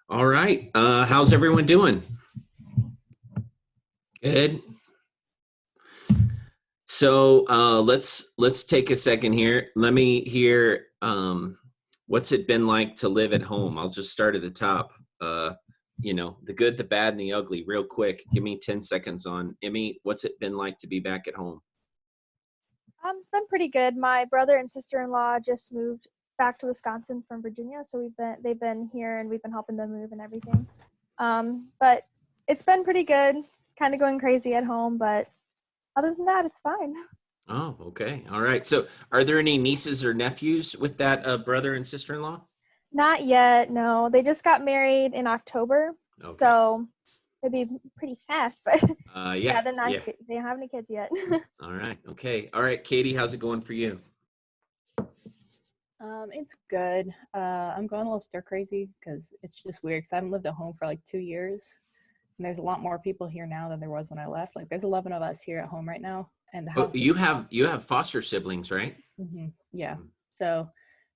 All right. How's everyone doing? Good. So let's take a second here. Let me hear what's it been like to live at home. I'll just start at the top. The good, the bad, and the ugly, real quick. Give me 10 seconds on Emmy. What's it been like to be back at home? It's been pretty good. My brother and sister-in-law just moved back to Wisconsin from Virginia, so they've been here and we've been helping them move and everything. But it's been pretty good. Kind of going crazy at home, but other than that, it's fine. Oh, okay. All right. So are there any nieces or nephews with that brother and sister-in-law? Not yet, no. They just got married in October, Okay. so it'd be pretty fast. But Yeah, yeah, they're not. yeah. They don't have any kids yet. All right. Okay. All right, Katie, how's it going for you? It's good. I'm going a little stir crazy because it's just weird because I haven't lived at home for like 2 years. And there's a lot more people here now than there was when I left. Like there's 11 of us here at home right now, and the Oh, house is you small. have you have foster siblings, right? Yeah. So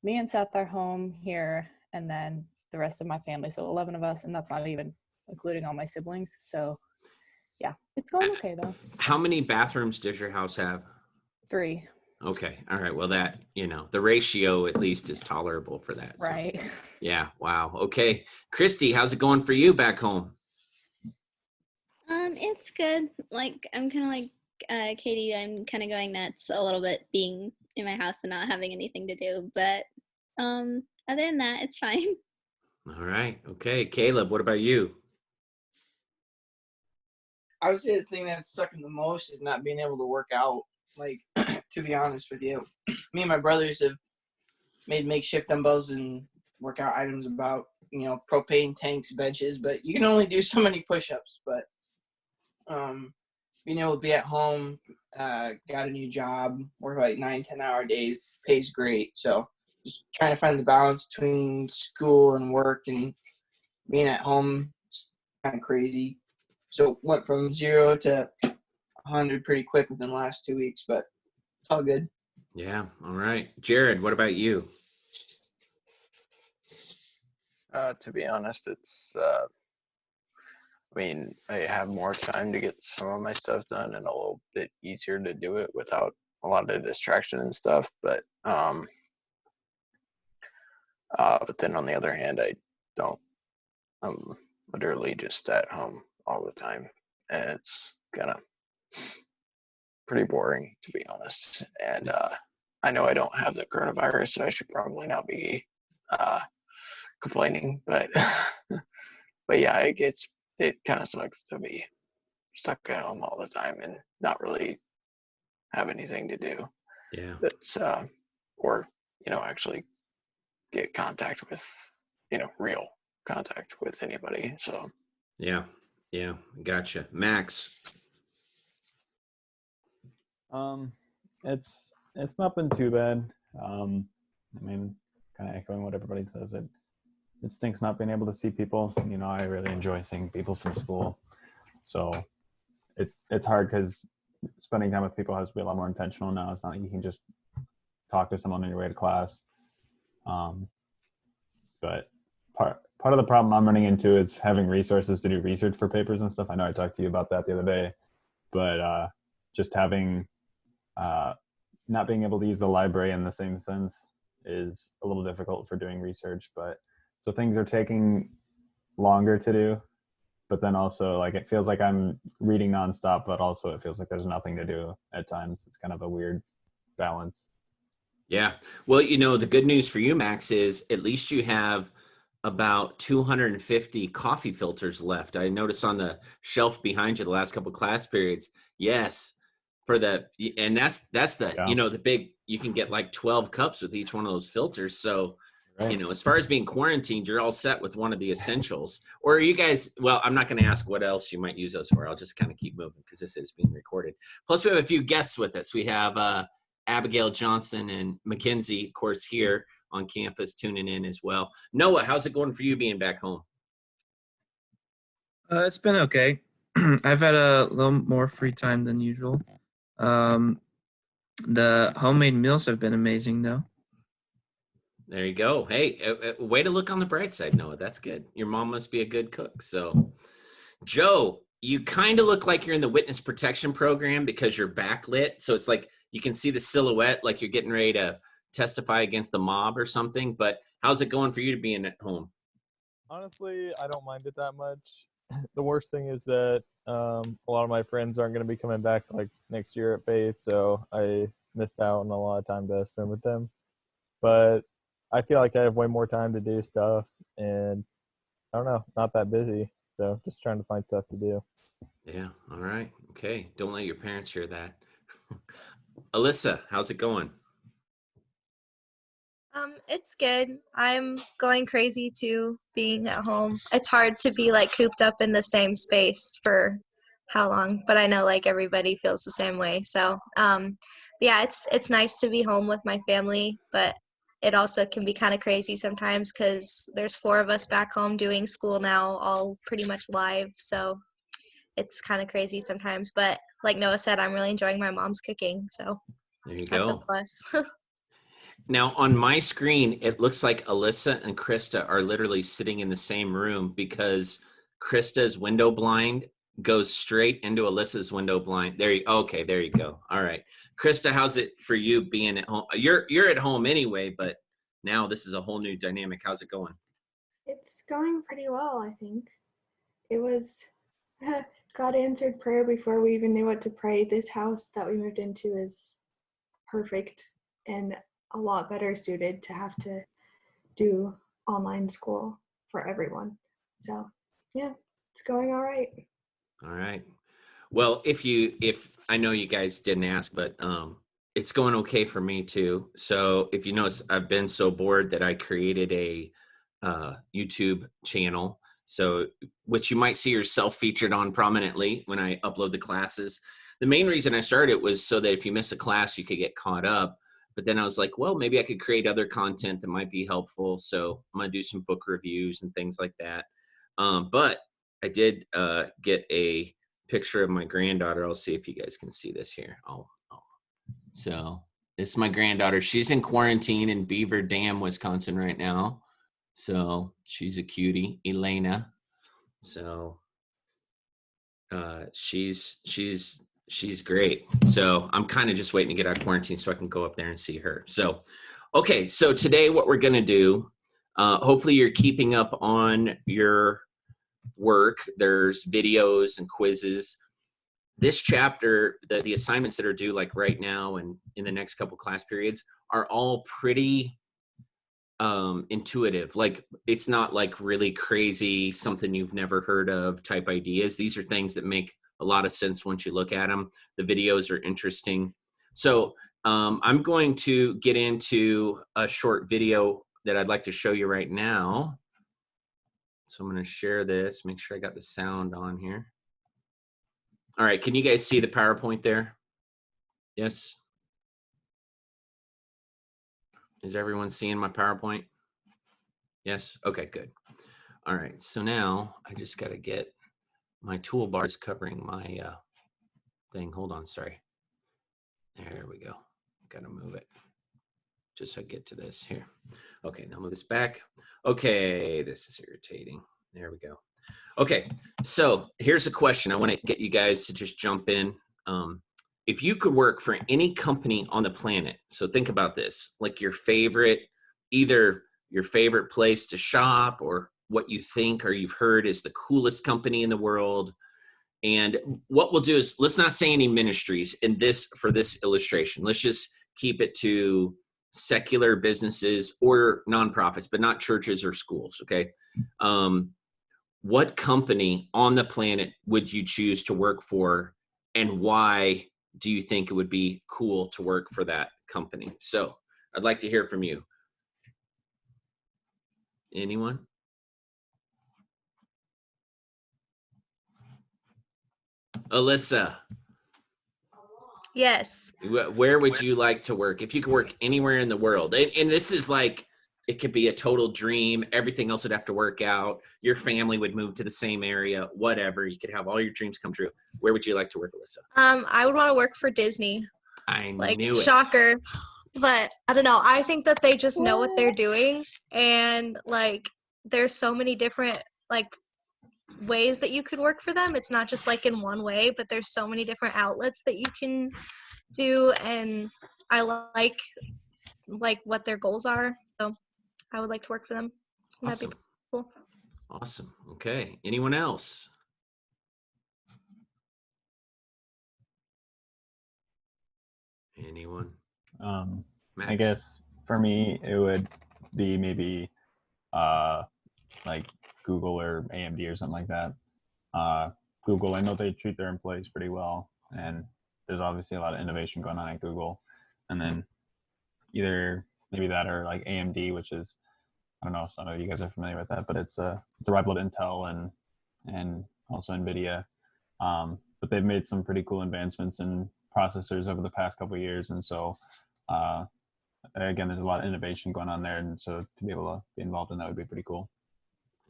me and Seth are home here, and then the rest of my family. So 11 of us, and that's not even including all my siblings. So yeah, it's Uh, going okay though. How many bathrooms does your house have? 3. Okay. All right. Well, the ratio at least is tolerable for that. So, Right. yeah. Wow. Okay. Christy, how's it going for you back home? It's good. Like I'm kind of like Katie. I'm kind of going nuts a little bit being in my house and not having anything to do. But other than that, it's fine. All right. Okay. Caleb, what about you? I would say the thing that's sucking the most is not being able to work out. Like, to be honest with you, me and my brothers have made makeshift dumbbells and workout items about, propane tanks, benches, but you can only do so many push-ups. But being able to be at home, got a new job, work like 9-10 hour days, pays great. So just trying to find the balance between school and work and being at home. It's kind of crazy. So went from 0 to 100 pretty quick within the last 2 weeks, but it's all good. Yeah. All right. Jared, what about you? To be honest, I have more time to get some of my stuff done and a little bit easier to do it without a lot of distraction and stuff. But then on the other hand, I don't, I'm literally just at home all the time. And it's kind of pretty boring, to be honest. And I know I don't have the coronavirus, so I should probably not be uh, complaining, but but yeah, it kind of sucks to be stuck at home all the time and not really have anything to do. Yeah. That's or actually get contact with real contact with anybody. So Yeah. Yeah. Gotcha. Max. Um, it's not been too bad. I mean, kind of echoing what everybody says. It stinks not being able to see people. I really enjoy seeing people from school, so it's hard because spending time with people has to be a lot more intentional now. It's not like you can just talk to someone on your way to class. But part of the problem I'm running into is having resources to do research for papers and stuff. I know I talked to you about that the other day, but just having not being able to use the library in the same sense is a little difficult for doing research. But so things are taking longer to do, but then also like it feels like I'm reading nonstop, but also it feels like there's nothing to do at times. It's kind of a weird balance. Yeah. Well, the good news for you, Max, is at least you have about 250 coffee filters left. I noticed on the shelf behind you the last couple class periods. Yes. And that's the, Yeah. The big, you can get like 12 cups with each one of those filters. So, Right. as far as being quarantined, you're all set with one of the essentials. Or are you guys, well, I'm not going to ask what else you might use those for. I'll just kind of keep moving because this is being recorded. Plus, we have a few guests with us. We have Abigail Johnson and Mackenzie, of course, here on campus tuning in as well. Noah, how's it going for you being back home? It's been okay. I've had a little more free time than usual. The homemade meals have been amazing, though. There you go. Hey, way to look on the bright side, Noah. That's good. Your mom must be a good cook. So, Joe, you kind of look like you're in the witness protection program because you're backlit. So it's like you can see the silhouette, like you're getting ready to testify against the mob or something. But how's it going for you to be in at home? Honestly, I don't mind it that much. The worst thing is that a lot of my friends aren't going to be coming back like next year at Faith, so I missed out on a lot of time to spend with them. But I feel like I have way more time to do stuff, and I don't know, not that busy. So just trying to find stuff to do. Yeah. All right. Okay. Don't let your parents hear that. Alyssa, how's it going? It's good. I'm going crazy too, being at home. It's hard to be like cooped up in the same space for how long, but I know like everybody feels the same way. So, yeah, it's nice to be home with my family, but it also can be kind of crazy sometimes because there's 4 of us back home doing school now, all pretty much live. So it's kind of crazy sometimes. But like Noah said, I'm really enjoying my mom's cooking, so There you that's a go. plus. Now on my screen, it looks like Alyssa and Krista are literally sitting in the same room because Krista's window blind goes straight into Alyssa's window blind. Okay, there you go. All right. Krista, how's it for you being at home? You're at home anyway, but now this is a whole new dynamic. How's it going? It's going pretty well, I think. It was God answered prayer before we even knew what to pray. This house that we moved into is perfect and a lot better suited to have to do online school for everyone. So, yeah, it's going all right. All right. Well, if I know you guys didn't ask, but it's going okay for me too. So if you notice, I've been so bored that I created a YouTube channel. So which you might see yourself featured on prominently when I upload the classes. The main reason I started it was so that if you miss a class, you could get caught up. But then I was like, well, maybe I could create other content that might be helpful. So I'm gonna do some book reviews and things like that. But I did get a picture of my granddaughter. I'll see if you guys can see this here. So this is my granddaughter. She's in quarantine in Beaver Dam, Wisconsin right now. So she's a cutie, Elena. So she's great. So I'm kind of just waiting to get out of quarantine so I can go up there and see her. So, okay. So today what we're going to do, hopefully you're keeping up on your work. There's videos and quizzes. This chapter, the assignments that are due like right now and in the next couple class periods are all pretty intuitive. Like it's not like really crazy, something you've never heard of type ideas. These are things that make a lot of sense once you look at them. The videos are interesting. So I'm going to get into a short video that I'd like to show you right now. So I'm going to share this, make sure I got the sound on here. All right, can you guys see the PowerPoint there? Yes? Is everyone seeing my PowerPoint? Yes? Okay, good. All right, so now I just got to get my toolbars covering my thing. Hold on, sorry. There we go. Got to move it just so I get to this here. Okay, now move this back. Okay, this is irritating. There we go. Okay, so here's a question. I want to get you guys to just jump in. If you could work for any company on the planet, so think about this, like your favorite, either your favorite place to shop or what you think or you've heard is the coolest company in the world. And what we'll do is, let's not say any ministries in this for this illustration. Let's just keep it to secular businesses or nonprofits, but not churches or schools, okay? What company on the planet would you choose to work for, and why do you think it would be cool to work for that company? So I'd like to hear from you. Anyone? Alyssa. Yes. Where would you like to work? If you could work anywhere in the world, and this is like, it could be a total dream. Everything else would have to work out. Your family would move to the same area, whatever. You could have all your dreams come true. Where would you like to work, Alyssa? I would want to work for Disney. I Like, knew it. shocker. but I don't know. I think that they just know what they're doing, and like there's so many different like ways that you could work for them. It's not just like in one way, but there's so many different outlets that you can do, and I like what their goals are. So I would like to work for them. That'd Awesome. be cool. Awesome. Okay. Anyone else? Anyone? I Max? guess for me, it would be maybe like Google or AMD or something like that. Google, I know they treat their employees pretty well, and there's obviously a lot of innovation going on at Google. And then either maybe that or like AMD, which is, I don't know if some of you guys are familiar with that, but it's a rival to Intel and also NVIDIA. But they've made some pretty cool advancements in processors over the past couple of years, and so again, there's a lot of innovation going on there, and so to be able to be involved in that would be pretty cool.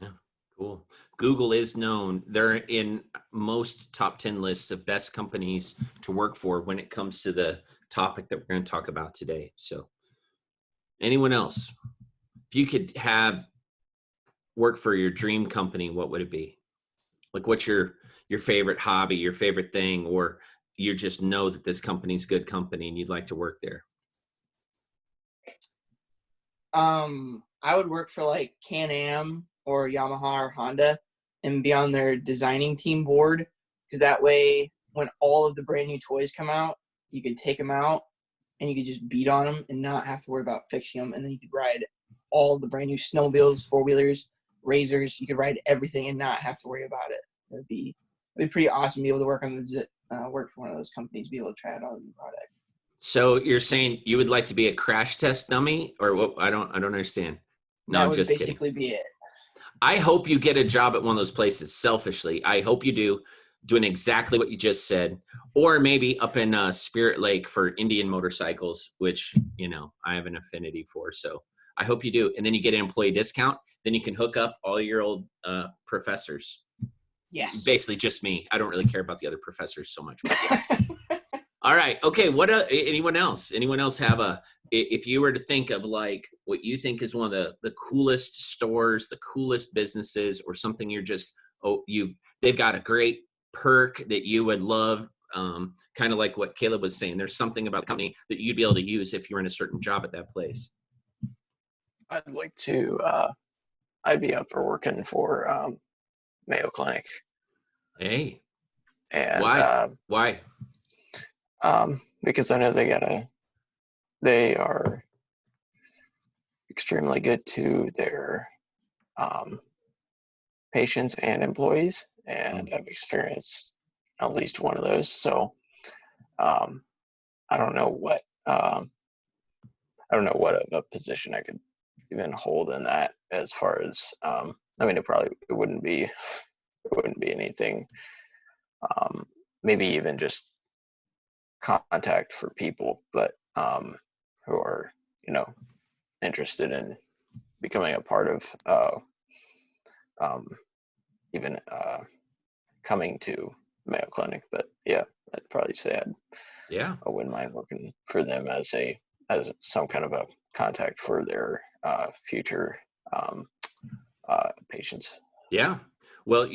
Yeah, cool. Google is known. They're in most top 10 lists of best companies to work for when it comes to the topic that we're going to talk about today. So anyone else? If you could have work for your dream company, what would it be? Like, what's your favorite hobby, your favorite thing, or you just know that this company's good company and you'd like to work there? I would work for like Can-Am or Yamaha or Honda and be on their designing team board, because that way when all of the brand new toys come out, you could take them out and you could just beat on them and not have to worry about fixing them, and then you could ride all of the brand new snowmobiles, four-wheelers, razors. You could ride everything and not have to worry about it. It'd be pretty awesome to be able to work on work for one of those companies, be able to try out all the new products. So you're saying you would like to be a crash test dummy, or what? I don't understand. No, That I'm would just basically kidding. be it. I hope you get a job at one of those places. Selfishly, I hope you do, doing exactly what you just said, or maybe up in Spirit Lake for Indian motorcycles, which I have an affinity for. So I hope you do, and then you get an employee discount. Then you can hook up all your old professors. Yes. Basically, just me. I don't really care about the other professors so much. All right. Okay. What? Anyone else? Anyone else have if you were to think of like what you think is one of the coolest stores, the coolest businesses, or something you're just, they've got a great perk that you would love, kind of like what Caleb was saying. There's something about the company that you'd be able to use if you're in a certain job at that place. I'd like to, I'd be up for working for Mayo Clinic. Hey. And why? Why? Because I know they are extremely good to their patients and employees, and I've experienced at least one of those. So I don't know what of a position I could even hold in that, as far as it wouldn't be anything, maybe even just contact for people, but who are interested in becoming a part of even coming to Mayo Clinic. But yeah, I'd probably say I wouldn't mind working for them as some kind of a contact for their future patients. Yeah. Well,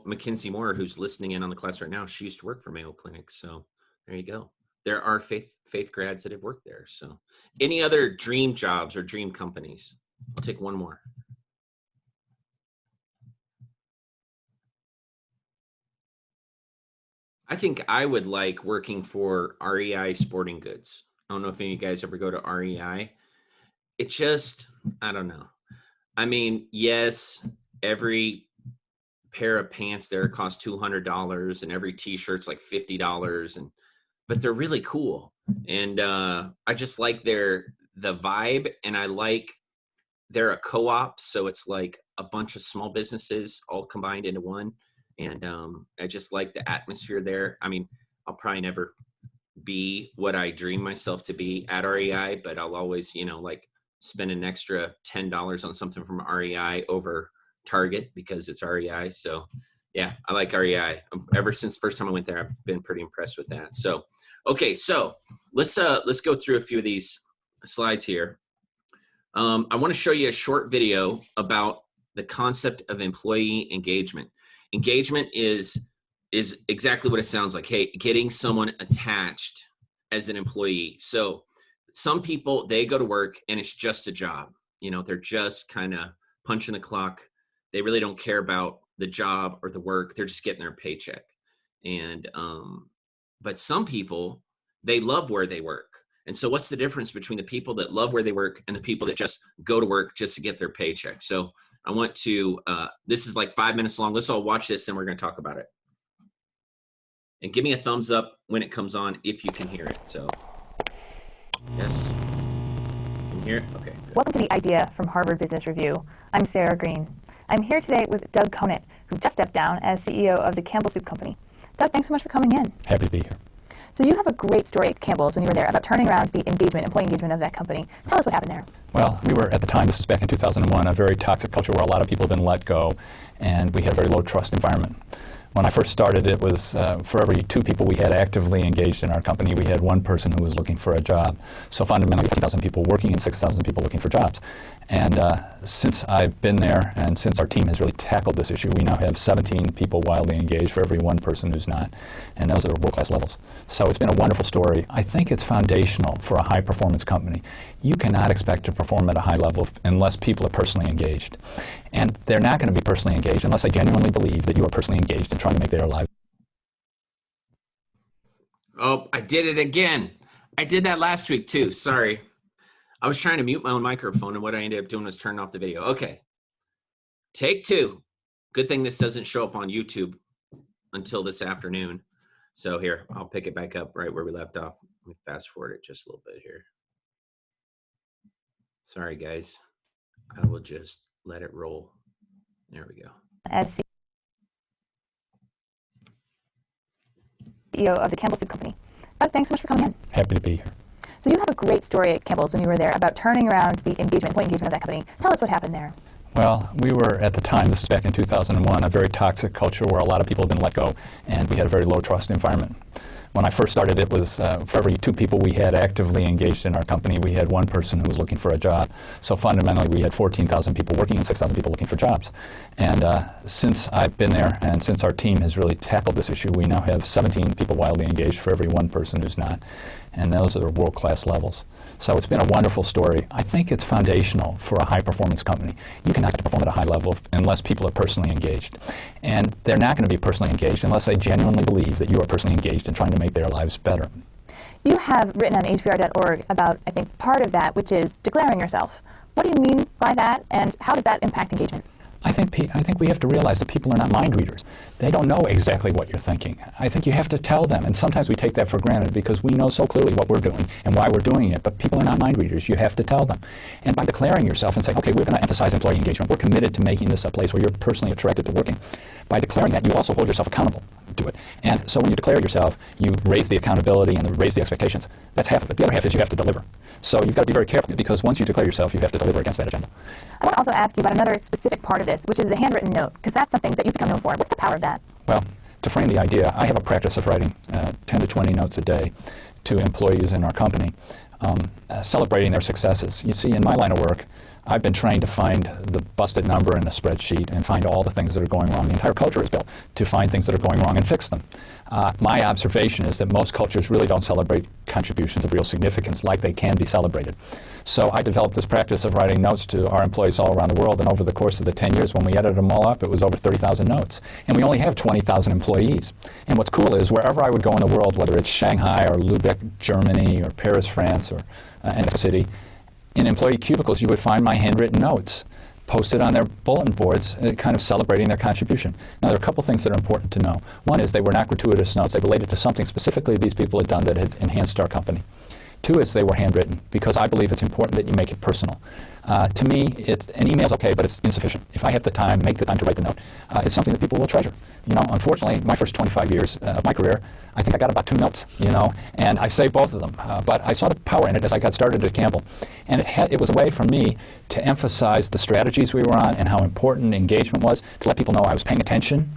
Mackenzie Moore, who's listening in on the class right now, she used to work for Mayo Clinic. So there you go. There are faith grads that have worked there. So any other dream jobs or dream companies? I'll take one more. I think I would like working for REI Sporting Goods. I don't know if any of you guys ever go to REI. It just, I don't know. I mean, yes, every pair of pants there costs $200 and every t-shirt's like $50, but they're really cool. And I just like the vibe, and I like they're a co-op, so it's like a bunch of small businesses all combined into one. And I just like the atmosphere there. I mean, I'll probably never be what I dream myself to be at REI, but I'll always, like spend an extra $10 on something from REI over Target because it's REI. So yeah, I like REI. Ever since the first time I went there, I've been pretty impressed with that. So, okay. So let's go through a few of these slides here. I want to show you a short video about the concept of employee engagement. Engagement is exactly what it sounds like. Hey, getting someone attached as an employee. So some people, they go to work and it's just a job. You know, they're just kind of punching the clock. They really don't care about the job or the work. They're just getting their paycheck. And but some people, they love where they work. And so what's the difference between the people that love where they work and the people that just go to work just to get their paycheck? So I want to, this is like 5 minutes long. Let's all watch this and we're going to talk about it. And give me a thumbs up when it comes on if you can hear it. So, yes. Can you hear it? Okay. Good. Welcome to The Idea from Harvard Business Review. I'm Sarah Green. I'm here today with Doug Conant, who just stepped down as CEO of the Campbell Soup Company. Doug, thanks so much for coming in. Happy to be here. So you have a great story at Campbell's when you were there about turning around the employee engagement of that company. Tell us what happened there. Well, we were at the time, this was back in 2001, a very toxic culture where a lot of people have been let go, and we had a very low trust environment. When I first started, it was for every 2 people we had actively engaged in our company, we had 1 person who was looking for a job. So fundamentally, 50,000 people working and 6,000 people looking for jobs. And since I've been there and since our team has really tackled this issue, we now have 17 people wildly engaged for every 1 person who's not. And those are world-class levels. So it's been a wonderful story. I think it's foundational for a high-performance company. You cannot expect to perform at a high level unless people are personally engaged. And they're not going to be personally engaged unless they genuinely believe that you are personally engaged in trying to make their lives. Oh, I did it again. I did that last week too. Sorry. I was trying to mute my own microphone, and what I ended up doing was turning off the video. Okay. Take 2. Good thing this doesn't show up on YouTube until this afternoon. So here, I'll pick it back up right where we left off. Let me fast forward it just a little bit here. Sorry, guys. I will just let it roll. There we go. As CEO of the Campbell Soup Company. Doug, thanks so much for coming in. Happy to be here. So you have a great story at Campbell's when you were there about turning around the employee engagement of that company. Tell us what happened there. Well, we were at the time, this was back in 2001, a very toxic culture where a lot of people have been let go, and we had a very low trust environment. When I first started, it was for every 2 people we had actively engaged in our company, we had 1 person who was looking for a job. So fundamentally, we had 14,000 people working and 6,000 people looking for jobs. And since I've been there and since our team has really tackled this issue, we now have 17 people wildly engaged for every 1 person who's not. And those are world-class levels. So it's been a wonderful story. I think it's foundational for a high-performance company. You cannot perform at a high level unless people are personally engaged. And they're not going to be personally engaged unless they genuinely believe that you are personally engaged in trying to make their lives better. You have written on HBR.org about, I think, part of that, which is declaring yourself. What do you mean by that, and how does that impact engagement? I think we have to realize that people are not mind readers. They don't know exactly what you're thinking. I think you have to tell them, and sometimes we take that for granted because we know so clearly what we're doing and why we're doing it, but people are not mind readers. You have to tell them. And by declaring yourself and saying, okay, we're going to emphasize employee engagement. We're committed to making this a place where you're personally attracted to working. By declaring that, you also hold yourself accountable to it. And so when you declare yourself, you raise the accountability and raise the expectations. That's half of it. The other half is you have to deliver. So you've got to be very careful because once you declare yourself, you have to deliver against that agenda. I want to also ask you about another specific part of this, which is the handwritten note, because that's something that you've become known for. What's the power of that? Well, to frame the idea, I have a practice of writing 10 to 20 notes a day to employees in our company, celebrating their successes. You see, in my line of work, I've been trained to find the busted number in a spreadsheet and find all the things that are going wrong. The entire culture is built to find things that are going wrong and fix them. My observation is that most cultures really don't celebrate contributions of real significance like they can be celebrated. So I developed this practice of writing notes to our employees all around the world, and over the course of the 10 years, when we added them all up, it was over 30,000 notes. And we only have 20,000 employees. And what's cool is wherever I would go in the world, whether it's Shanghai or Lubeck, Germany, or Paris, France, or Mexico City, in employee cubicles, you would find my handwritten notes posted on their bulletin boards, kind of celebrating their contribution. Now, there are a couple things that are important to know. One is they were not gratuitous notes. They related to something specifically these people had done that had enhanced our company. 2 is they were handwritten, because I believe it's important that you make it personal. To me, an email's okay, but it's insufficient. If I have the time, make the time to write the note, it's something that people will treasure. You know, unfortunately, my first 25 years of my career, I think I got about 2 notes, you know, and I saved both of them. But I saw the power in it as I got started at Campbell. And it was a way for me to emphasize the strategies we were on and how important engagement was, to let people know I was paying attention.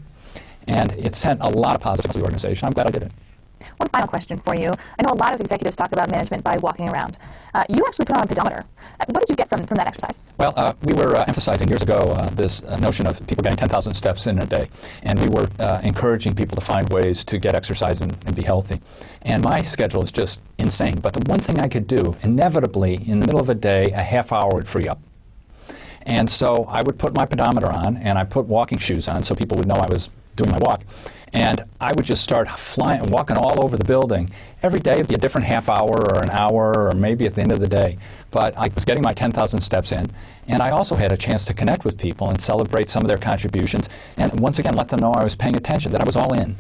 And it sent a lot of positives to the organization. I'm glad I did it. One final question for you. I know a lot of executives talk about management by walking around. You actually put on a pedometer. What did you get from that exercise? Well, we were emphasizing years ago this notion of people getting 10,000 steps in a day, and we were encouraging people to find ways to get exercise and be healthy. And my schedule is just insane, but the one thing I could do, inevitably, in the middle of a day, a half hour would free up. And so I would put my pedometer on, and I put walking shoes on so people would know I was doing my walk. And I would just start flying, walking all over the building. Every day it'd be a different half hour or an hour or maybe at the end of the day. But I was getting my 10,000 steps in. And I also had a chance to connect with people and celebrate some of their contributions. And once again, let them know I was paying attention, that I was all in.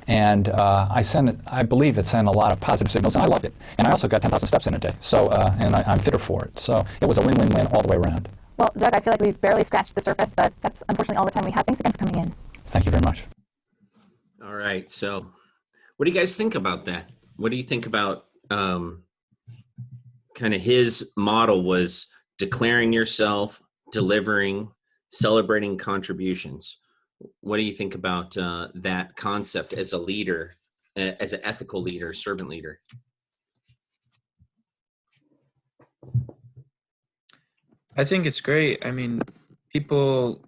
And I believe it sent a lot of positive signals, and I loved it. And I also got 10,000 steps in a day. So, and I'm fitter for it. So it was a win-win-win all the way around. Well, Doug, I feel like we've barely scratched the surface, but that's unfortunately all the time we have. Thanks again for coming in. Thank you very much. All right. So what do you guys think about that? What do you think about kind of his model was declaring yourself, delivering, celebrating contributions? What do you think about that concept as a leader, as an ethical leader, servant leader? I think it's great. I mean, people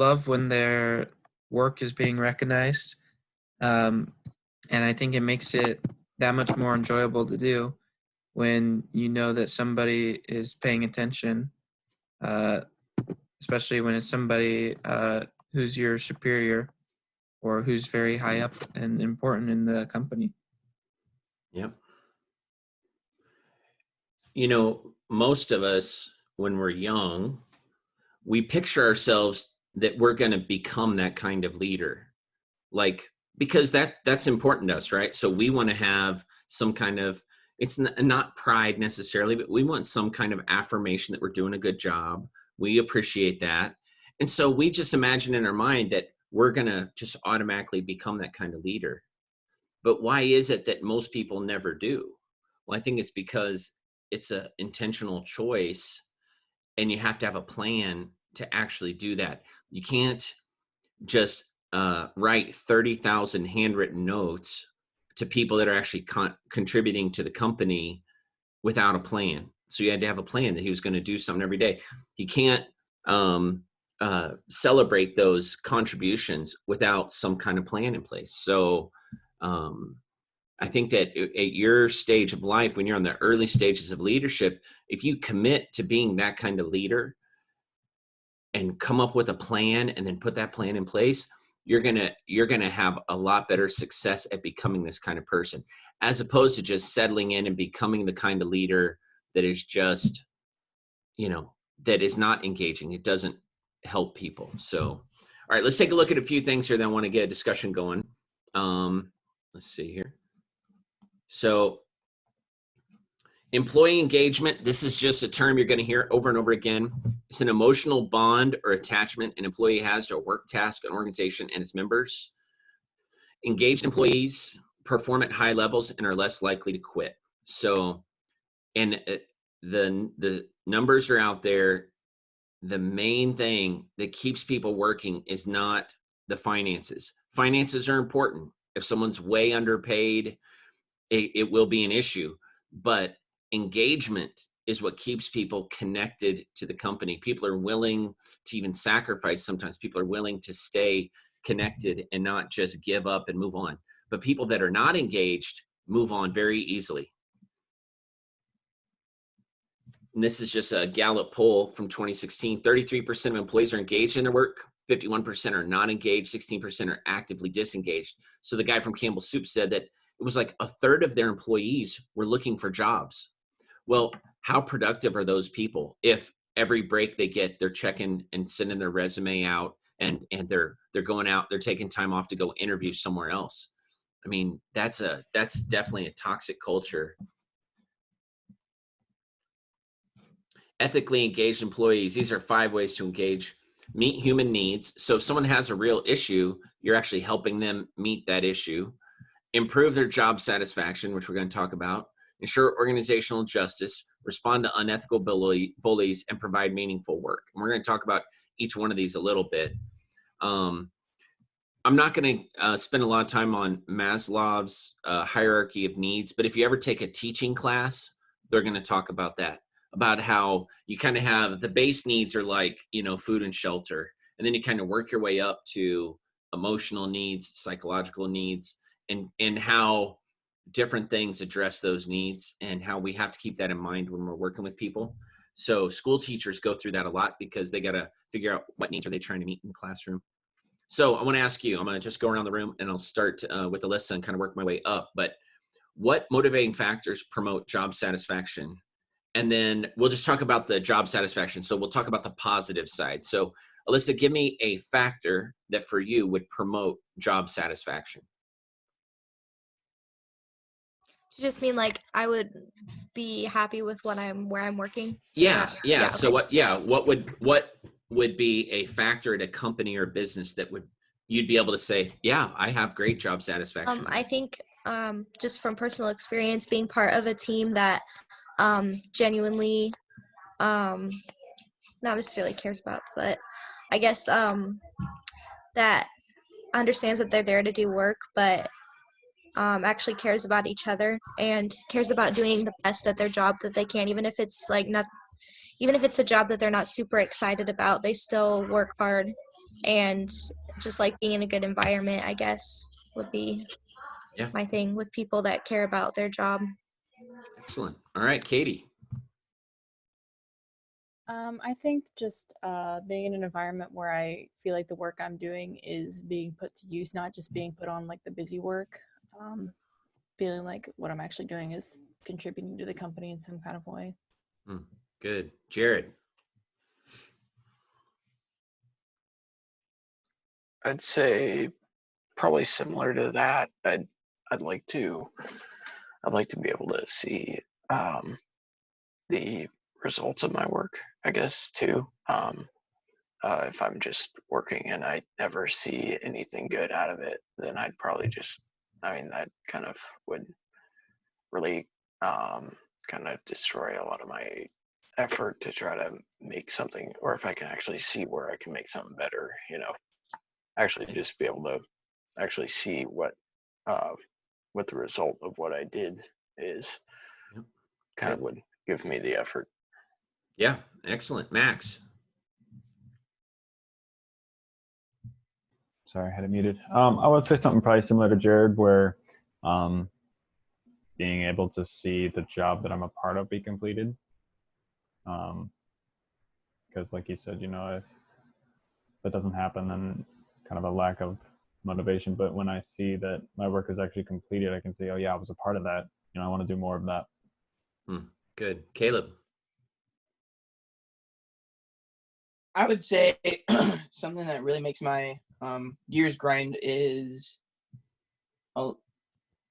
love when their work is being recognized. And I think it makes it that much more enjoyable to do when you know that somebody is paying attention, especially when it's somebody who's your superior or who's very high up and important in the company. Yep. You know, most of us, when we're young, we picture ourselves that we're going to become that kind of leader. Like, because that's important to us, right? So we want to have some kind of, it's not pride necessarily, but we want some kind of affirmation that we're doing a good job. We appreciate that. And so we just imagine in our mind that we're going to just automatically become that kind of leader. But why is it that most people never do? Well, I think it's because it's an intentional choice, and you have to have a plan to actually do that. You can't just write 30,000 handwritten notes to people that are actually contributing to the company without a plan. So you had to have a plan that he was going to do something every day. He can't celebrate those contributions without some kind of plan in place. So I think that at your stage of life, when you're on the early stages of leadership, if you commit to being that kind of leader and come up with a plan and then put that plan in place, you're gonna have a lot better success at becoming this kind of person, as opposed to just settling in and becoming the kind of leader that is just, that is not engaging. It doesn't help people. So, all right, let's take a look at a few things here that I want to get a discussion going. Let's see here. So employee engagement, this is just a term you're going to hear over and over again. It's an emotional bond or attachment an employee has to a work, task, an organization, and its members. Engaged employees perform at high levels and are less likely to quit. So, and the numbers are out there. The main thing that keeps people working is not the finances. Finances are important. If someone's way underpaid, it will be an issue. But engagement is what keeps people connected to the company. People are willing to even sacrifice. Sometimes people are willing to stay connected and not just give up and move on. But people that are not engaged move on very easily. And this is just a Gallup poll from 2016. 33% of employees are engaged in their work. 51% are not engaged. 16% are actively disengaged. So the guy from Campbell Soup said that it was like a third of their employees were looking for jobs. Well, how productive are those people if every break they get, they're checking and sending their resume out and they're going out, they're taking time off to go interview somewhere else? I mean, that's definitely a toxic culture. Ethically engaged employees. These are 5 ways to engage. Meet human needs. So if someone has a real issue, you're actually helping them meet that issue. Improve their job satisfaction, which we're going to talk about. Ensure organizational justice. Respond to unethical bullies, and provide meaningful work. And we're going to talk about each one of these a little bit. I'm not going to spend a lot of time on Maslow's hierarchy of needs, but if you ever take a teaching class, they're going to talk about that, about how you kind of have the base needs are like, food and shelter. And then you kind of work your way up to emotional needs, psychological needs, and how different things address those needs and how we have to keep that in mind when we're working with people. So school teachers go through that a lot because they got to figure out what needs are they trying to meet in the classroom. So I want to ask you, I'm going to just go around the room and I'll start with the list and kind of work my way up. But what motivating factors promote job satisfaction? And then we'll just talk about the job satisfaction. So we'll talk about the positive side. So Alyssa, give me a factor that for you would promote job satisfaction. You just mean like I would be happy with where I'm working? Yeah. Okay. So what would be a factor at a company or business that you'd be able to say, yeah, I have great job satisfaction? I think just from personal experience, being part of a team that genuinely not necessarily cares about, but I guess that understands that they're there to do work, but actually cares about each other and cares about doing the best at their job that they can, even if it's a job that they're not super excited about, they still work hard. And just like being in a good environment, I guess, would be my thing with people that care about their job. Excellent. All right, Katie. I think just being in an environment where I feel like the work I'm doing is being put to use, not just being put on like the busy work. Feeling like what I'm actually doing is contributing to the company in some kind of way. Good. Jared. I'd say probably similar to that. I'd like to be able to see the results of my work, I guess, too. If I'm just working and I never see anything good out of it, then I'd probably that kind of would really kind of destroy a lot of my effort to try to make something, or if I can actually see where I can make something better, actually just be able to actually see what the result of what I did is, kind of would give me the effort. Yeah, excellent. Max. Sorry, I had it muted. I would say something probably similar to Jared, where being able to see the job that I'm a part of be completed. Because like you said, if that doesn't happen, then kind of a lack of motivation. But when I see that my work is actually completed, I can say, oh yeah, I was a part of that. I want to do more of that. Good. Caleb. I would say something that really makes my gears grind is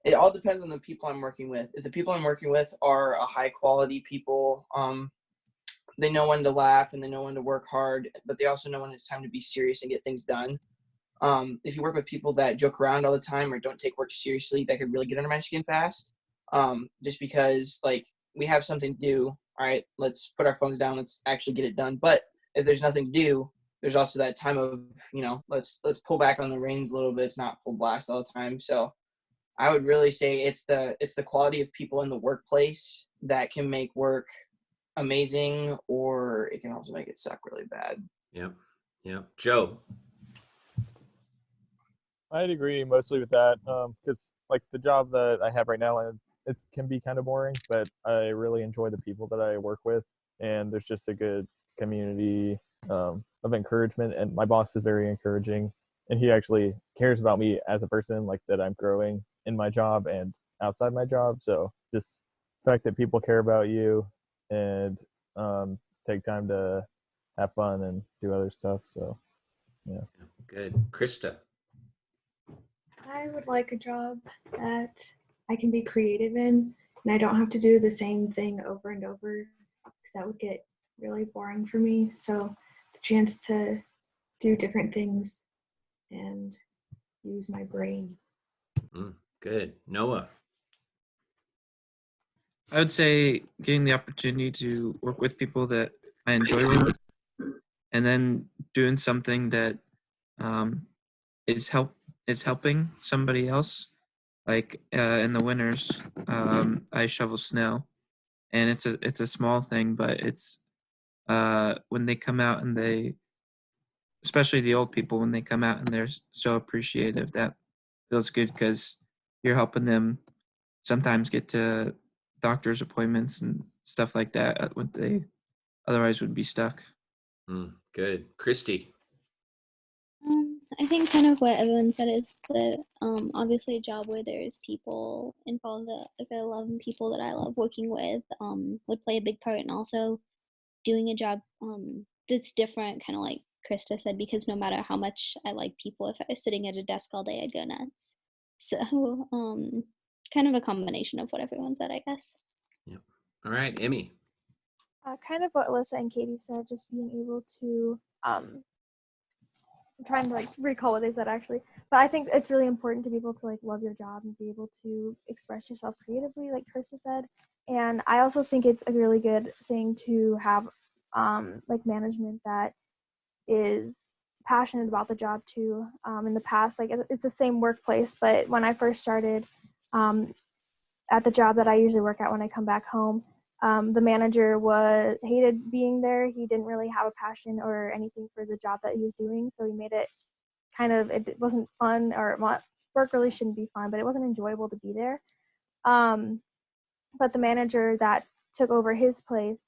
it all depends on the people I'm working with. If the people I'm working with are a high quality people, they know when to laugh and they know when to work hard, but they also know when it's time to be serious and get things done. If you work with people that joke around all the time or don't take work seriously, that could really get under my skin fast. Just because like we have something to do, all right, let's put our phones down, let's actually get it done. But if there's nothing to do, there's also that time of, let's pull back on the reins a little bit. It's not full blast all the time. So I would really say it's the quality of people in the workplace that can make work amazing, or it can also make it suck really bad. Yeah. Joe. I'd agree mostly with that, because like the job that I have right now, it can be kind of boring, but I really enjoy the people that I work with, and there's just a good community of encouragement, and my boss is very encouraging, and he actually cares about me as a person, like that I'm growing in my job and outside my job. So just the fact that people care about you and take time to have fun and do other stuff. So yeah. Good. Krista. I would like a job that I can be creative in, and I don't have to do the same thing over and over, because that would get really boring for me. So the chance to do different things and use my brain. Good. Noah. I would say getting the opportunity to work with people that I enjoy working with, and then doing something that is helping somebody else. Like in the winters, I shovel snow, and it's a small thing, but it's when they come out and they, especially the old people, when they come out and they're so appreciative, that feels good because you're helping them sometimes get to doctor's appointments and stuff like that when they otherwise would be stuck. Good. Christy. I think kind of what everyone said is that obviously a job where there's people involved that like I love and people that I love working with would play a big part, and also doing a job that's different, kind of like Krista said, because no matter how much I like people, if I was sitting at a desk all day, I'd go nuts. So kind of a combination of what everyone said, I guess. Yep. All right, Emmy. Kind of what Alyssa and Katie said, just being able to I'm trying to like recall what they said actually, but I think it's really important to be able to like love your job and be able to express yourself creatively, like Krista said. And I also think it's a really good thing to have like management that is passionate about the job too. In the past, like it's the same workplace, but when I first started at the job that I usually work at when I come back home, the manager hated being there. He didn't really have a passion or anything for the job that he was doing, so he made it it wasn't fun, or work really shouldn't be fun, but it wasn't enjoyable to be there. But the manager that took over his place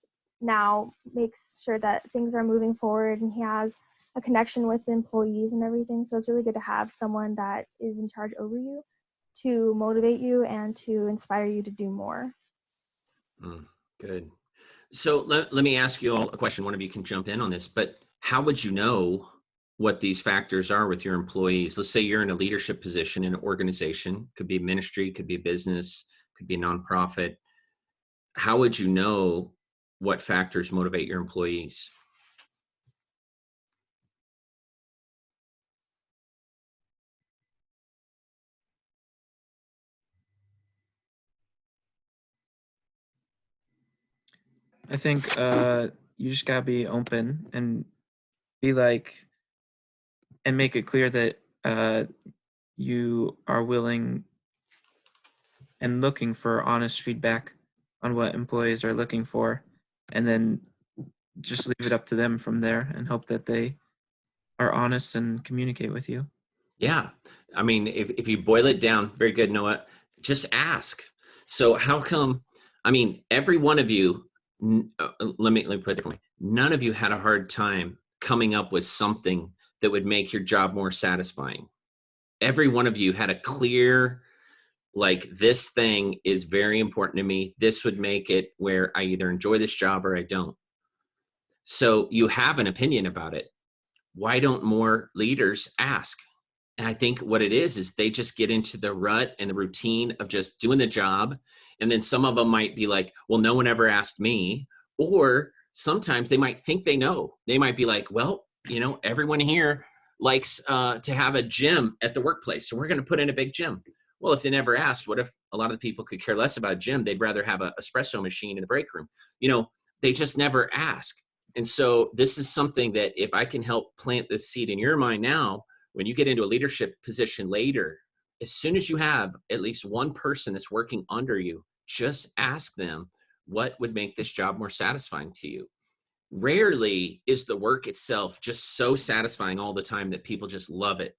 now makes sure that things are moving forward, and he has a connection with the employees and everything. So it's really good to have someone that is in charge over you to motivate you and to inspire you to do more. Good. So let me ask you all a question. One of you can jump in on this, but how would you know what these factors are with your employees? Let's say you're in a leadership position in an organization, could be a ministry, could be a business, could be a nonprofit. How would you know what factors motivate your employees? I think you just gotta be open and be like, and make it clear that you are willing and looking for honest feedback on what employees are looking for, and then just leave it up to them from there and hope that they are honest and communicate with you. Yeah. I mean, if you boil it down, very good, Noah, just ask. So how come, I mean, every one of you, let me put it differently. None of you had a hard time coming up with something that would make your job more satisfying. Every one of you had a clear, like, this thing is very important to me. This would make it where I either enjoy this job or I don't. So you have an opinion about it. Why don't more leaders ask? And I think what it is they just get into the rut and the routine of just doing the job. And then some of them might be like, well, no one ever asked me. Or sometimes they might think they know. They might be like, well, you know, everyone here likes to have a gym at the workplace, so we're going to put in a big gym. Well, if they never asked, what if a lot of the people could care less about gym? They'd rather have an espresso machine in the break room. You know, they just never ask. And so this is something that if I can help plant this seed in your mind now, when you get into a leadership position later, as soon as you have at least one person that's working under you, just ask them, what would make this job more satisfying to you? Rarely is the work itself just so satisfying all the time that people just love it.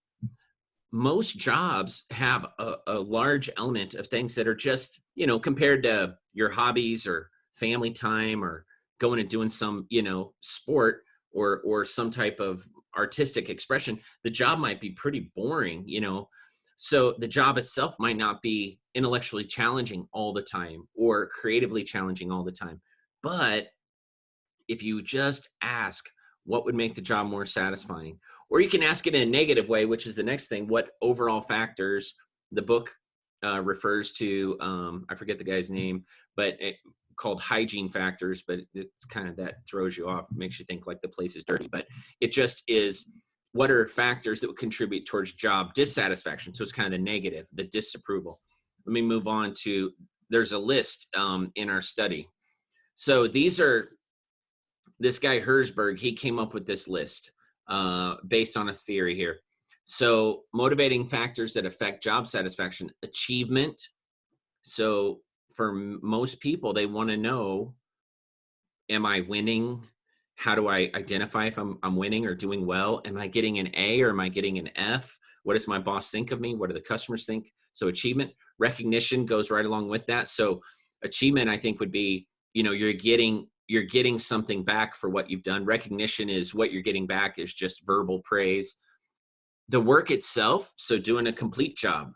Most jobs have a large element of things that are just, you know, compared to your hobbies or family time or going and doing some, you know, sport or some type of artistic expression, the job might be pretty boring, you know. So the job itself might not be intellectually challenging all the time or creatively challenging all the time. But if you just ask what would make the job more satisfying, or you can ask it in a negative way, which is the next thing, what overall factors the book refers to, I forget the guy's name, but called hygiene factors, but it's kind of, that throws you off, makes you think like the place is dirty, but it just is, what are factors that would contribute towards job dissatisfaction? So it's kind of the negative, the disapproval. Let me move on to, there's a list in our study. So these are, this guy Herzberg, he came up with this list based on a theory here. So motivating factors that affect job satisfaction, achievement. So for most people, they want to know, am I winning? How do I identify if I'm winning or doing well? Am I getting an A or am I getting an F? What does my boss think of me? What do the customers think? So achievement. Recognition goes right along with that. So achievement, I think, would be, you know, you're getting something back for what you've done. Recognition is what you're getting back is just verbal praise. The work itself, so doing a complete job.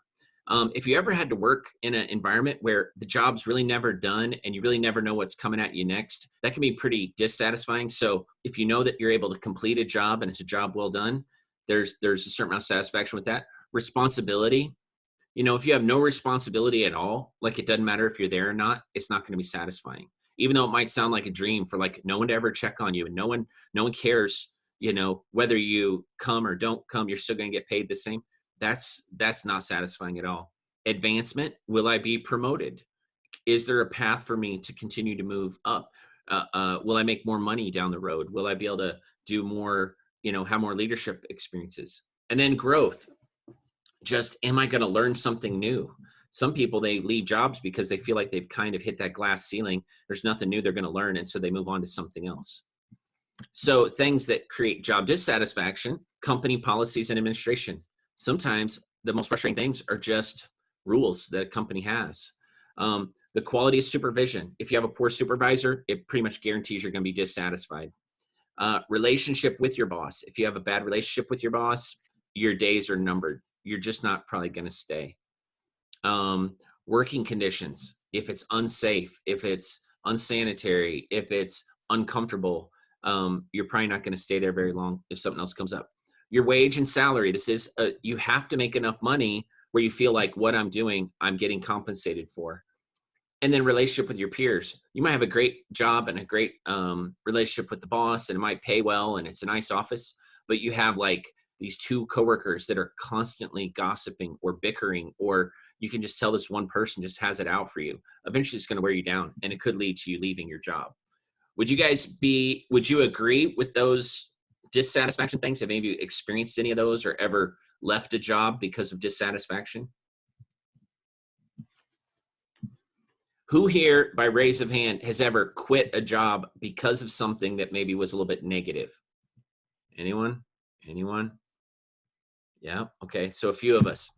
If you ever had to work in an environment where the job's really never done and you really never know what's coming at you next, that can be pretty dissatisfying. So if you know that you're able to complete a job and it's a job well done, there's a certain amount of satisfaction with that. Responsibility. You know, if you have no responsibility at all, like it doesn't matter if you're there or not, it's not going to be satisfying. Even though it might sound like a dream for like no one to ever check on you and no one cares, you know, whether you come or don't come, you're still going to get paid the same. That's not satisfying at all. Advancement. Will I be promoted? Is there a path for me to continue to move up? Will I make more money down the road? Will I be able to do more, you know, have more leadership experiences? And then growth. Just, am I going to learn something new? Some people, they leave jobs because they feel like they've kind of hit that glass ceiling. There's nothing new they're going to learn. And so they move on to something else. So things that create job dissatisfaction, company policies and administration. Sometimes the most frustrating things are just rules that a company has. The quality of supervision. If you have a poor supervisor, it pretty much guarantees you're going to be dissatisfied. Relationship with your boss. If you have a bad relationship with your boss, your days are numbered. You're just not probably going to stay. Working conditions. If it's unsafe, if it's unsanitary, if it's uncomfortable, you're probably not going to stay there very long if something else comes up. Your wage and salary. This is, you have to make enough money where you feel like what I'm doing, I'm getting compensated for. And then relationship with your peers. You might have a great job and a great relationship with the boss, and it might pay well and it's a nice office, but you have like these two coworkers that are constantly gossiping or bickering, or you can just tell this one person just has it out for you. Eventually it's going to wear you down and it could lead to you leaving your job. Would you agree with those dissatisfaction things? Have any of you experienced any of those or ever left a job because of dissatisfaction? Who here, by raise of hand, has ever quit a job because of something that maybe was a little bit negative? Anyone? Yeah, okay, so a few of us.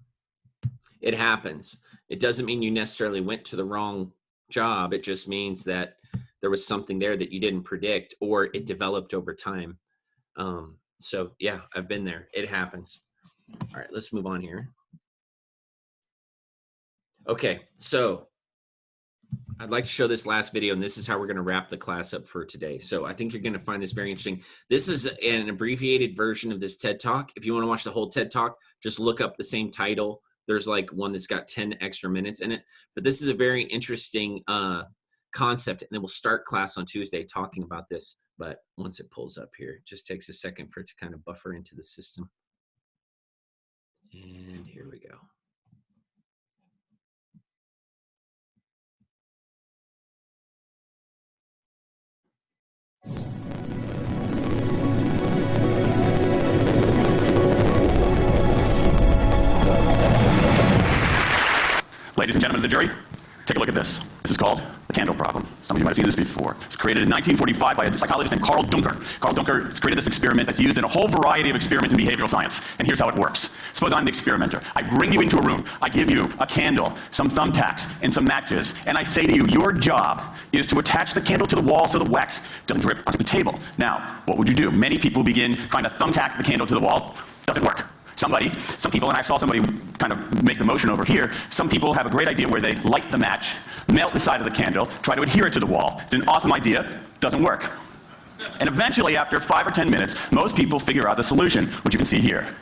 It happens. It doesn't mean you necessarily went to the wrong job. It just means that there was something there that you didn't predict, or it developed over time. So yeah, I've been there. It happens. All right, let's move on here. Okay, so I'd like to show this last video, and this is how we're going to wrap the class up for today. So I think you're going to find this very interesting. This is an abbreviated version of this TED Talk. If you want to watch the whole TED Talk, just look up the same title. There's like one that's got 10 extra minutes in it. But this is a very interesting concept, and then we'll start class on Tuesday talking about this. But once it pulls up here, it just takes a second for it to kind of buffer into the system. And here we go. Ladies and gentlemen of the jury, take a look at this. This is called the candle problem. Some of you might have seen this before. It's created in 1945 by a psychologist named Carl Duncker. Carl Duncker has created this experiment that's used in a whole variety of experiments in behavioral science. And here's how it works. Suppose I'm the experimenter. I bring you into a room. I give you a candle, some thumbtacks, and some matches. And I say to you, your job is to attach the candle to the wall so the wax doesn't drip onto the table. Now, what would you do? Many people begin trying to thumbtack the candle to the wall. Doesn't work. Some people, and I saw somebody kind of make the motion over here, some people have a great idea where they light the match, melt the side of the candle, try to adhere it to the wall. It's an awesome idea, doesn't work. And eventually, after 5 or 10 minutes, most people figure out the solution, which you can see here.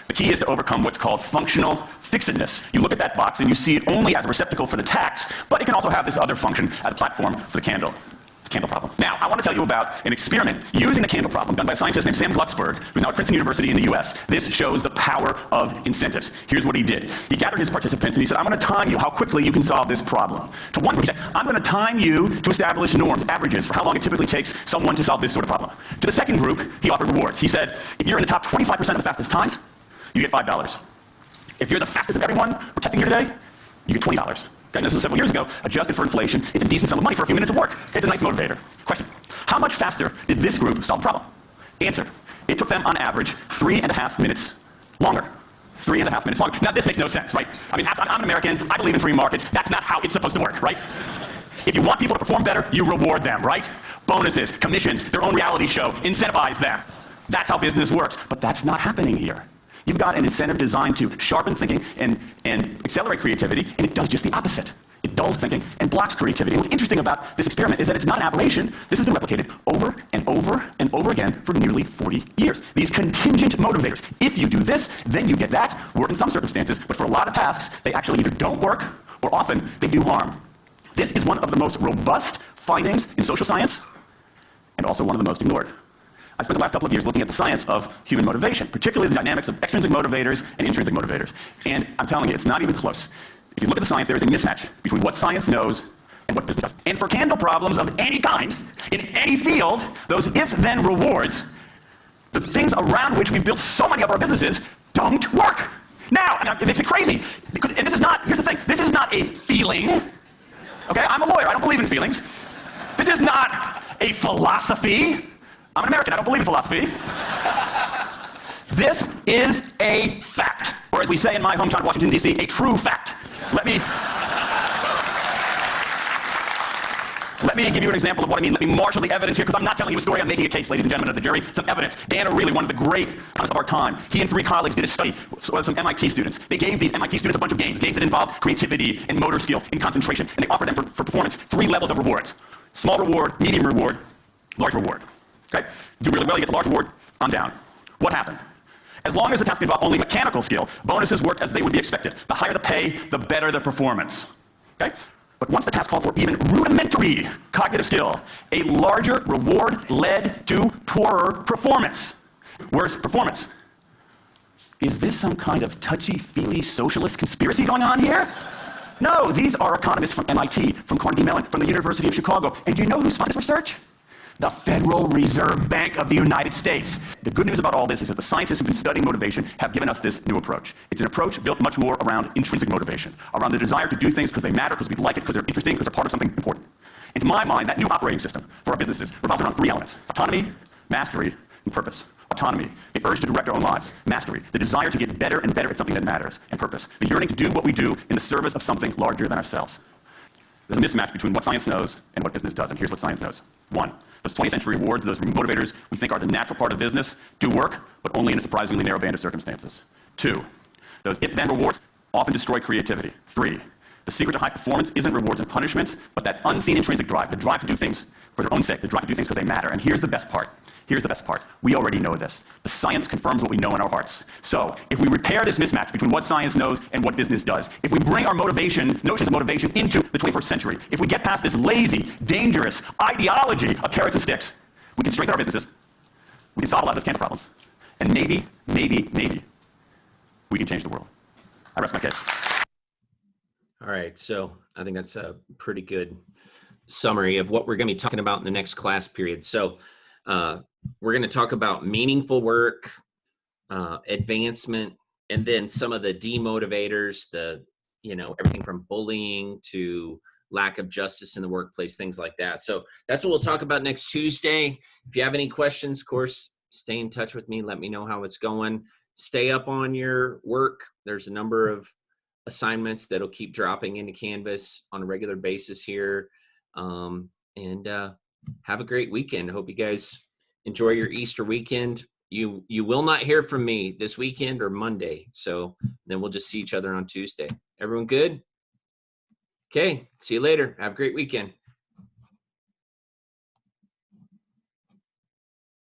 The key is to overcome what's called functional fixedness. You look at that box and you see it only as a receptacle for the tacks, but it can also have this other function as a platform for the candle. Candle problem. Now, I want to tell you about an experiment using the candle problem done by a scientist named Sam Glucksberg, who's now at Princeton University in the US. This shows the power of incentives. Here's what he did. He gathered his participants and he said, I'm going to time you how quickly you can solve this problem. To one group, he said, I'm going to time you to establish norms, averages, for how long it typically takes someone to solve this sort of problem. To the second group, he offered rewards. He said, if you're in the top 25% of the fastest times, you get $5. If you're the fastest of everyone we're testing here today, you get $20. Okay, this is several years ago, adjusted for inflation. It's a decent sum of money for a few minutes of work. It's a nice motivator. Question, how much faster did this group solve the problem? Answer, it took them on average 3.5 minutes longer. 3.5 minutes longer. Now this makes no sense, right? I mean, I'm an American, I believe in free markets. That's not how it's supposed to work, right? If you want people to perform better, you reward them, right? Bonuses, commissions, their own reality show, incentivize them. That's how business works, but that's not happening here. You've got an incentive designed to sharpen thinking and accelerate creativity, and it does just the opposite. It dulls thinking and blocks creativity. And what's interesting about this experiment is that it's not an aberration. This has been replicated over and over and over again for nearly 40 years. These contingent motivators. If you do this, then you get that. Work in some circumstances, but for a lot of tasks, they actually either don't work or often they do harm. This is one of the most robust findings in social science and also one of the most ignored. I spent the last couple of years looking at the science of human motivation, particularly the dynamics of extrinsic motivators and intrinsic motivators. And I'm telling you, it's not even close. If you look at the science, there is a mismatch between what science knows and what business does. And for candle problems of any kind, in any field, those if-then rewards, the things around which we've built so many of our businesses, don't work. Now, it makes me crazy. Because, and this is not, here's the thing, this is not a feeling. Okay, I'm a lawyer, I don't believe in feelings. This is not a philosophy. I'm an American, I don't believe in philosophy. This is a fact, or as we say in my hometown of Washington, D.C., a true fact. Let me give you an example of what I mean. Let me marshal the evidence here, because I'm not telling you a story, I'm making a case, ladies and gentlemen of the jury. Some evidence. Dan Ariely, one of the great economists of our time, he and 3 colleagues did a study with some MIT students. They gave these MIT students a bunch of games that involved creativity and motor skills and concentration, and they offered them for performance 3 levels of rewards. Small reward, medium reward, large reward. Okay? Do really well, you get the large reward, on down. What happened? As long as the task involved only mechanical skill, bonuses worked as they would be expected. The higher the pay, the better the performance. Okay? But once the task called for even rudimentary cognitive skill, a larger reward led to poorer performance. Worse performance. Is this some kind of touchy-feely socialist conspiracy going on here? No, these are economists from MIT, from Carnegie Mellon, from the University of Chicago. And do you know who's funded this research? The Federal Reserve Bank of the United States. The good news about all this is that the scientists who've been studying motivation have given us this new approach. It's an approach built much more around intrinsic motivation, around the desire to do things because they matter, because we like it, because they're interesting, because they're part of something important. And to my mind, that new operating system for our businesses revolves around 3 elements: autonomy, mastery, and purpose. Autonomy, the urge to direct our own lives. Mastery, the desire to get better and better at something that matters. And purpose, the yearning to do what we do in the service of something larger than ourselves. There's a mismatch between what science knows and what business does, and here's what science knows. 1, those 20th century rewards, those motivators we think are the natural part of business, do work, but only in a surprisingly narrow band of circumstances. 2, those if-then rewards often destroy creativity. 3, the secret to high performance isn't rewards and punishments, but that unseen intrinsic drive, the drive to do things for their own sake, the drive to do things because they matter. And here's the best part. Here's the best part. We already know this. The science confirms what we know in our hearts. So if we repair this mismatch between what science knows and what business does, if we bring our motivation, notions of motivation into the 21st century, if we get past this lazy, dangerous ideology of carrots and sticks, we can strengthen our businesses. We can solve a lot of those candle problems. And maybe, we can change the world. I rest my case. All right, so I think that's a pretty good summary of what we're going to be talking about in the next class period. So we're going to talk about meaningful work, advancement, and then some of the demotivators, everything from bullying to lack of justice in the workplace, things like that. So that's what we'll talk about next Tuesday. If you have any questions, of course, stay in touch with me. Let me know how it's going. Stay up on your work. There's a number of assignments that'll keep dropping into Canvas on a regular basis here. And have a great weekend. I hope you guys enjoy your Easter weekend. You will not hear from me this weekend or Monday. So then we'll just see each other on Tuesday. Everyone good? Okay. See you later. Have a great weekend.